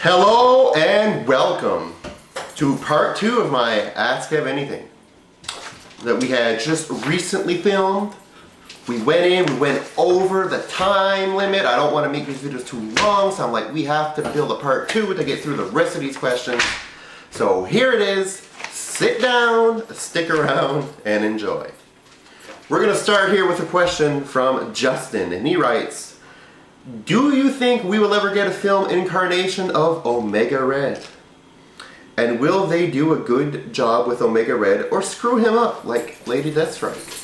Hello and welcome to part 2 of my Ask Kev Anything that we had just recently filmed. We went over the time limit. I don't want to make these videos too long, so I'm like, we have to build a part 2 to get through the rest of these questions. So here it is. Sit down, stick around, and enjoy. We're going to start here with a question from Justin, and he writes, do you think we will ever get a film incarnation of Omega Red? And will they do a good job with Omega Red or screw him up like Lady Deathstrike?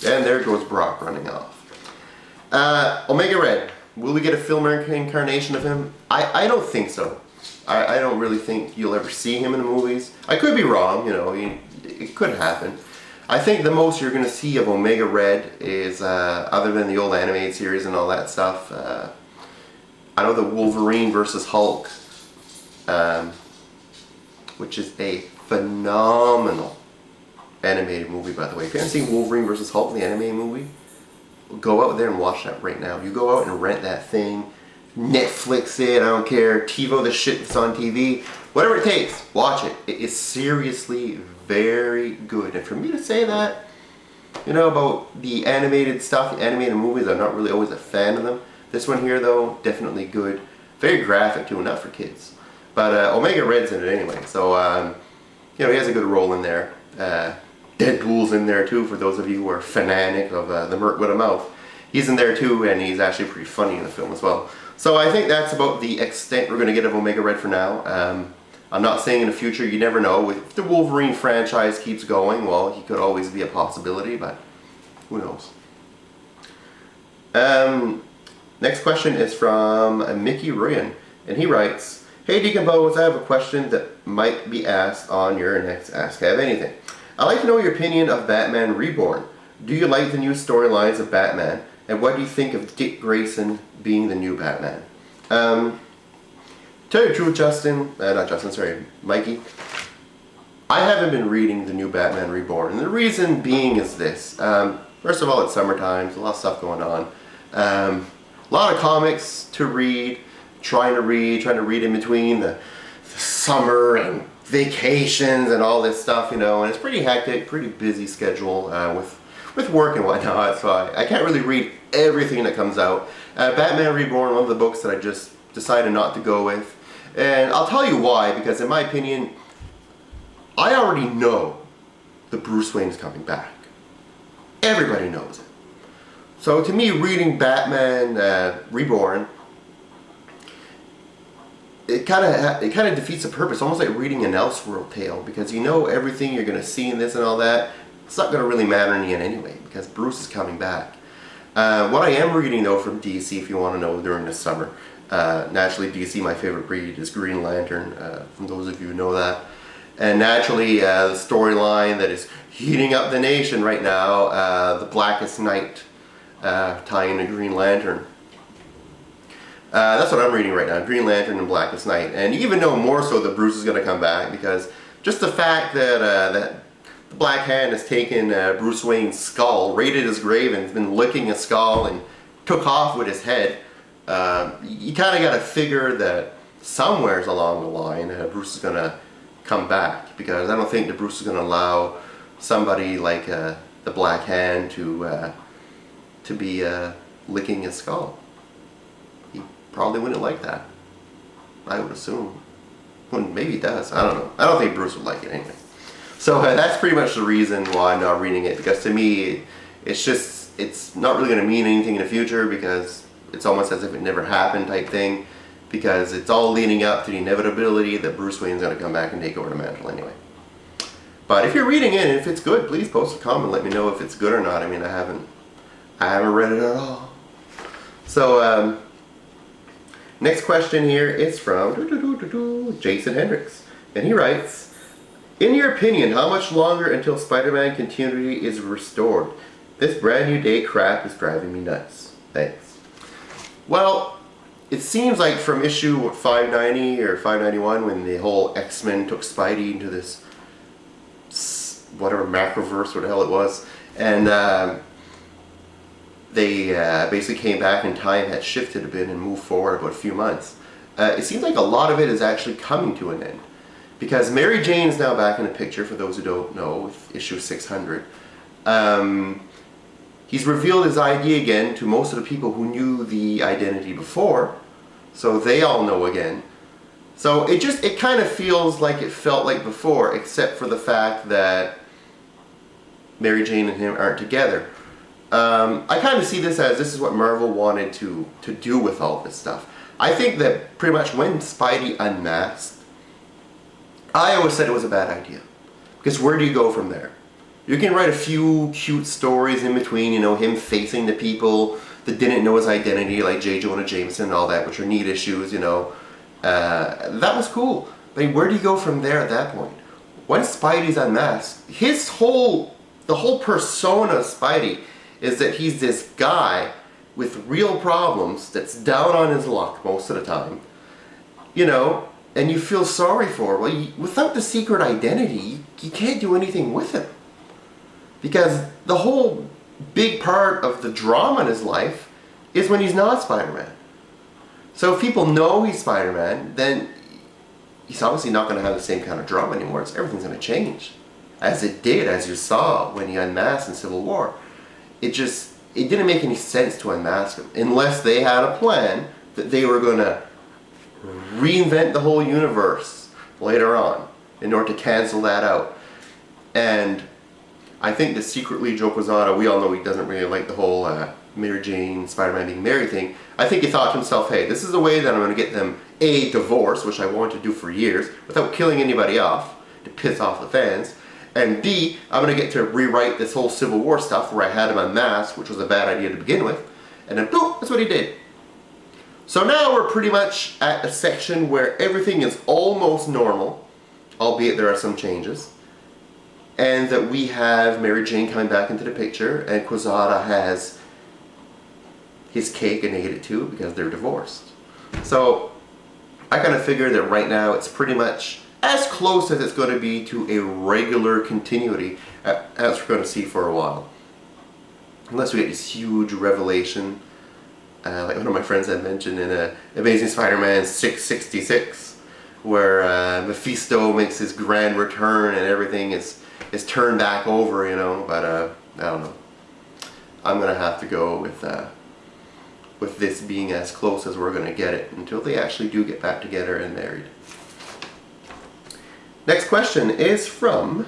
And there goes Brock running off. Omega Red, will we get a film incarnation of him? I don't think so. I don't really think you'll ever see him in the movies. I could be wrong, you know, it could happen. I think the most you're going to see of Omega Red is, other than the old animated series and all that stuff, I know the Wolverine versus Hulk, which is a phenomenal animated movie, by the way. If you haven't seen Wolverine versus Hulk, the animated movie, go out there and watch that right now. You go out and rent that thing, Netflix it, I don't care, TiVo the shit that's on TV, whatever it takes, watch it. It is seriously very good. And for me to say that, you know, about the animated stuff, the animated movies, I'm not really always a fan of them. This one here, though, definitely good. Very graphic, too, not for kids. But Omega Red's in it anyway, so, you know, he has a good role in there. Deadpool's in there, too, for those of you who are fanatic of the Merc with a Mouth. He's in there, too, and he's actually pretty funny in the film as well. So I think that's about the extent we're going to get of Omega Red for now. I'm not saying in the future, you never know. If the Wolverine franchise keeps going, well, he could always be a possibility, but who knows. Next question is from Mickey Ryan, and he writes, hey DCompose, I have a question that might be asked on your next Ask Kev Anything. I'd like to know your opinion of Batman Reborn. Do you like the new storylines of Batman, and what do you think of Dick Grayson being the new Batman? Tell you the truth, Mikey, I haven't been reading the new Batman Reborn, and the reason being is this. First of all, it's summertime, there's a lot of stuff going on. A lot of comics to read, trying to read in between the summer and vacations and all this stuff, you know, and it's pretty hectic, pretty busy schedule with work and whatnot, so I can't really read everything that comes out. Batman Reborn, one of the books that I just decided not to go with. And I'll tell you why, because in my opinion, I already know that Bruce Wayne's coming back. Everybody knows it. So to me, reading Batman Reborn, it kind of defeats the purpose, almost like reading an Elseworld tale, because you know everything you're going to see in this and all that. It's not going to really matter in the end anyway, because Bruce is coming back. What I am reading, though, from DC, if you want to know, during the summer, naturally DC, my favorite read is Green Lantern, from those of you who know that. And naturally, the storyline that is heating up the nation right now, the Blackest Night, tying to Green Lantern. That's what I'm reading right now, Green Lantern and Blackest Night. And you even know more so that Bruce is going to come back, because just the fact that that the Black Hand has taken Bruce Wayne's skull, raided his grave, and has been licking his skull and took off with his head, you kind of got to figure that somewheres along the line Bruce is going to come back, because I don't think that Bruce is going to allow somebody like the Black Hand to be licking his skull. He probably wouldn't like that, I would assume. Well, maybe he does, I don't know. I don't think Bruce would like it anyway. So that's pretty much the reason why I'm not reading it, because to me it's not really going to mean anything in the future, because it's almost as if it never happened type thing, because it's all leading up to the inevitability that Bruce Wayne's going to come back and take over the mantle anyway. But if you're reading it and if it's good, please post a comment, let me know if it's good or not. I mean, I haven't read it at all. So next question here is from Jason Hendricks, and he writes, in your opinion, how much longer until Spider-Man continuity is restored? This brand new day crap is driving me nuts. Thanks. Well, it seems like from issue 590 or 591, when the whole X-Men took Spidey into this whatever macroverse, what the hell it was, and they basically came back and time had shifted a bit and moved forward about a few months. It seems like a lot of it is actually coming to an end. Because Mary Jane is now back in the picture, for those who don't know, with issue 600. He's revealed his ID again to most of the people who knew the identity before, so they all know again. So it kind of feels like it felt like before, except for the fact that Mary Jane and him aren't together. I kind of see this as this is what Marvel wanted to do with all this stuff. I think that pretty much when Spidey unmasked, I always said it was a bad idea. Because where do you go from there? You can write a few cute stories in between, you know, him facing the people that didn't know his identity, like J. Jonah Jameson and all that, which are neat issues, you know. That was cool. But where do you go from there at that point? Once Spidey's unmasked, the whole persona of Spidey is that he's this guy with real problems that's down on his luck most of the time, you know, and you feel sorry for him. Well, without the secret identity, you can't do anything with him. Because the whole big part of the drama in his life is when he's not Spider-Man. So if people know he's Spider-Man, then he's obviously not going to have the same kind of drama anymore. Everything's going to change. As it did, as you saw when he unmasked in Civil War. It didn't make any sense to unmask him unless they had a plan that they were going to reinvent the whole universe later on in order to cancel that out. And I think that secretly Joe Quesada, we all know he doesn't really like the whole Mary Jane, Spider-Man being married thing. I think he thought to himself, hey, this is a way that I'm going to get them a divorce, which I wanted to do for years, without killing anybody off, to piss off the fans. And B, I'm going to get to rewrite this whole Civil War stuff where I had him unmasked, which was a bad idea to begin with. And then boom, that's what he did. So now we're pretty much at a section where everything is almost normal, albeit there are some changes. And that we have Mary Jane coming back into the picture, and Quesada has his cake and ate it too because they're divorced. So I kind of figure that right now it's pretty much as close as it's going to be to a regular continuity as we're going to see for a while. Unless we get this huge revelation, like one of my friends had mentioned in Amazing Spider-Man 666, where Mephisto makes his grand return and everything is turned back over, you know. But I don't know. I'm going to have to go with this being as close as we're going to get it until they actually do get back together and married. Next question is from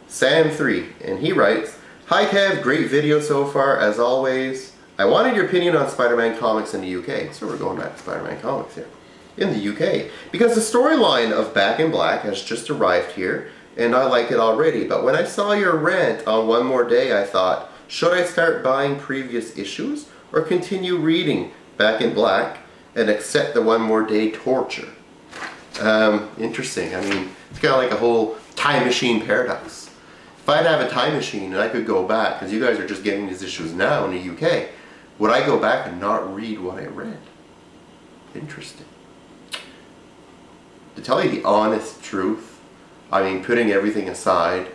Sam3, and he writes, "Hi Kev, great video so far as always. I wanted your opinion on Spider-Man comics in the UK." So we're going back to Spider-Man comics here. In the UK. Because the storyline of Back in Black has just arrived here, and I like it already. But when I saw your rant on One More Day, I thought, should I start buying previous issues or continue reading Back in Black and accept the One More Day torture? Interesting. I mean, it's kind of like a whole time machine paradox. If I'd have a time machine and I could go back, because you guys are just getting these issues now in the UK, would I go back and not read what I read? Interesting. To tell you the honest truth, I mean, putting everything aside,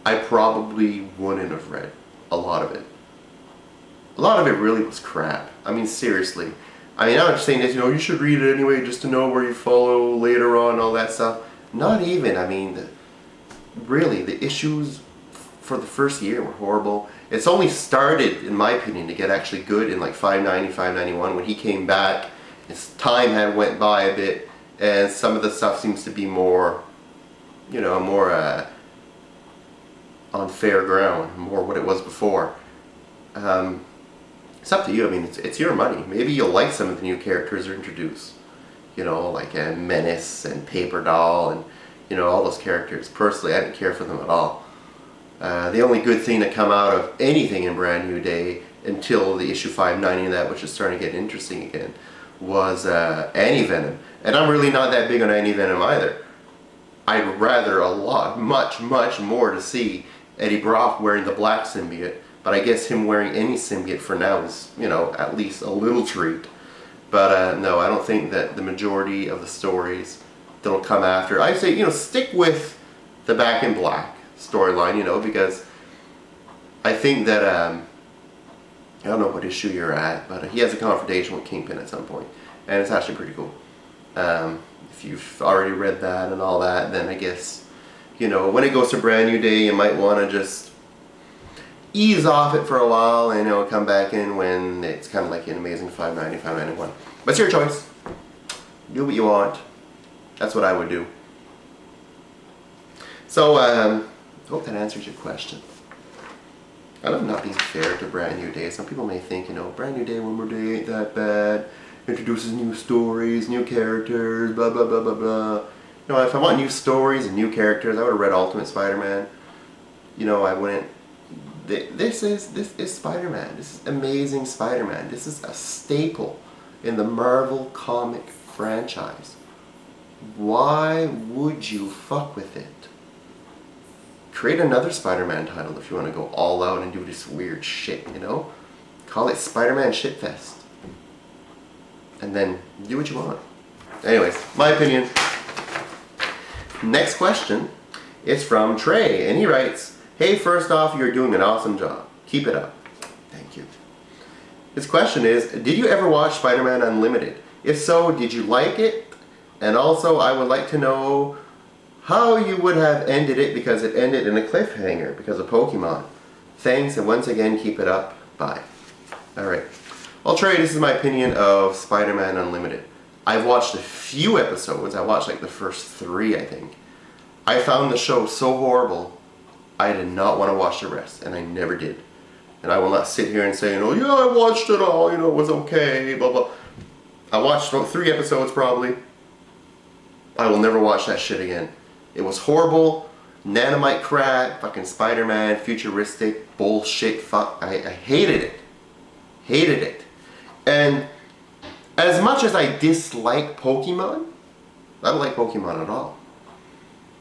I probably wouldn't have read a lot of it. A lot of it really was crap. I mean, seriously. I mean, I'm not saying this, you know, you should read it anyway just to know where you follow later on, all that stuff. Not even. I mean, really, the issues for the first year were horrible. It's only started, in my opinion, to get actually good in like 590, 591 when he came back. His time had went by a bit, and some of the stuff seems to be more, you know, more on fair ground, more what it was before. It's up to you. I mean, it's your money. Maybe you'll like some of the new characters that are introduced. You know, like Menace and Paper Doll and, you know, all those characters. Personally, I didn't care for them at all. The only good thing to come out of anything in Brand New Day until the issue 590 of that, which is starting to get interesting again, was Anti-Venom. And I'm really not that big on Anti-Venom either. I'd rather much more to see Eddie Brock wearing the black symbiote. But I guess him wearing any symbiote for now is, you know, at least a little treat. But no, I don't think that the majority of the stories that'll come after, I say, you know, stick with the Back in Black storyline, you know, because I think that, I don't know what issue you're at, but he has a confrontation with Kingpin at some point, and it's actually pretty cool. If you've already read that and all that, then I guess, you know, when it goes to Brand New Day, you might want to just ease off it for a while and, you know, come back in when it's kind of like an Amazing 590, 591. But it's your choice. Do what you want. That's what I would do. So, hope that answers your question. I love not being fair to Brand New Day. Some people may think, you know, Brand New Day, One More Day ain't that bad. Introduces new stories, new characters, blah blah blah blah blah. You know, if I want new stories and new characters, I would have read Ultimate Spider-Man. You know, I wouldn't. This is Spider-Man. This is Amazing Spider-Man. This is a staple in the Marvel comic franchise. Why would you fuck with it? Create another Spider-Man title if you want to go all out and do this weird shit, you know? Call it Spider-Man Shitfest. And then do what you want. Anyways, my opinion. Next question is from Trey, and he writes, "Hey, first off, you're doing an awesome job. Keep it up." Thank you. His question is, did you ever watch Spiderman Unlimited? If so, did you like it? And also, I would like to know how you would have ended it, because it ended in a cliffhanger because of Pokemon. Thanks, and once again, keep it up. Bye. Alright. Well, Trey, this is my opinion of Spiderman Unlimited. I've watched a few episodes. I watched like the first 3, I think. I found the show so horrible, I did not want to watch the rest, and I never did. And I will not sit here and say, you know, yeah, I watched it all, you know, it was okay, blah, blah. I watched about 3 episodes probably. I will never watch that shit again. It was horrible, nanomite crap, fucking Spider-Man, futuristic bullshit, fuck. I hated it. Hated it. And as much as I dislike Pokemon, I don't like Pokemon at all.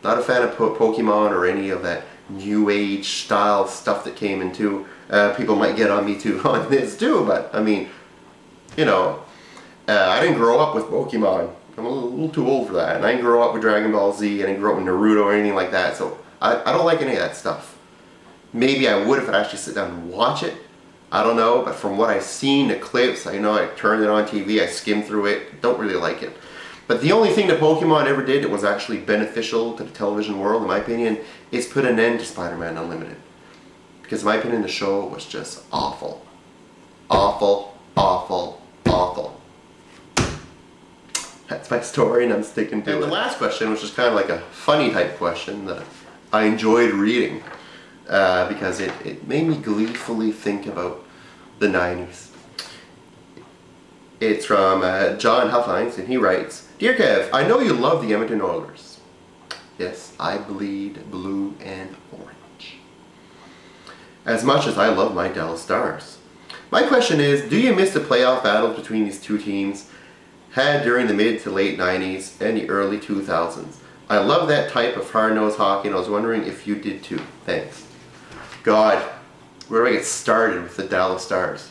Not a fan of Pokemon or any of that new age style stuff that came into. People might get on me too on this too, but I mean, you know, I didn't grow up with Pokemon. I'm a little too old for that. And I didn't grow up with Dragon Ball Z. I didn't grow up with Naruto or anything like that. So I don't like any of that stuff. Maybe I would if I'd actually sit down and watch it. I don't know, but from what I've seen, the clips, I know I turned it on TV, I skimmed through it, don't really like it. But the only thing that Pokemon ever did that was actually beneficial to the television world, in my opinion, is put an end to Spider-Man Unlimited. Because in my opinion, the show was just awful. Awful, awful, awful. That's my story and I'm sticking to it. And the last question, which is kind of like a funny type question that I enjoyed reading. Because it made me gleefully think about the 90s. It's from John Huffines, and he writes, "Dear Kev, I know you love the Edmonton Oilers. Yes, I bleed blue and orange. As much as I love my Dallas Stars. My question is, do you miss the playoff battles between these two teams had during the mid to late 90s and the early 2000s? I love that type of hard-nosed hockey, and I was wondering if you did too. Thanks." God, where do I get started with the Dallas Stars?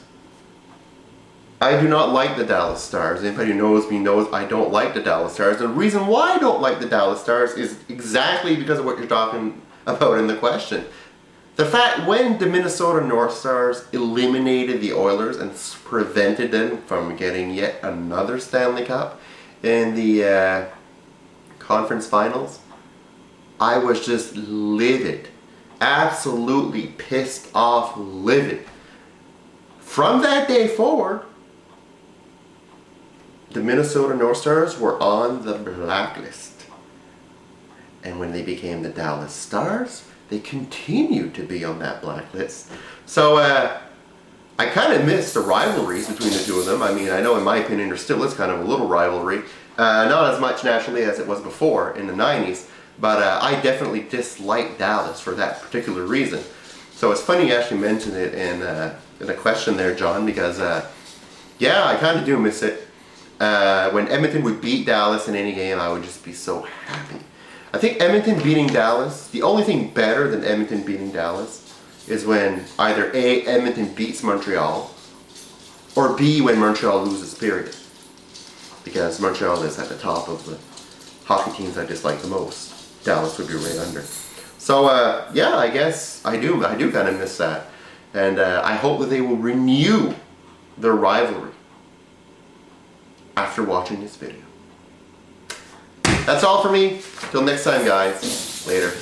I do not like the Dallas Stars. Anybody who knows me knows I don't like the Dallas Stars. The reason why I don't like the Dallas Stars is exactly because of what you're talking about in the question. The fact when the Minnesota North Stars eliminated the Oilers and prevented them from getting yet another Stanley Cup in the conference finals, I was just livid. Absolutely pissed off, livid. From that day forward, the Minnesota North Stars were on the blacklist. And when they became the Dallas Stars, they continued to be on that blacklist. So I kind of miss the rivalries between the two of them. I mean, I know in my opinion there still is kind of a little rivalry. Not as much nationally as it was before in the 90s. But I definitely dislike Dallas for that particular reason. So it's funny you actually mentioned it in a question there, John, because yeah, I kind of do miss it. When Edmonton would beat Dallas in any game, I would just be so happy. I think Edmonton beating Dallas, the only thing better than Edmonton beating Dallas is when either A, Edmonton beats Montreal, or B, when Montreal loses, period. Because Montreal is at the top of the hockey teams I dislike the most. Dallas would be right under. So yeah, I guess I do kind of miss that. And I hope that they will renew their rivalry after watching this video. That's all for me. Till next time, guys. Later.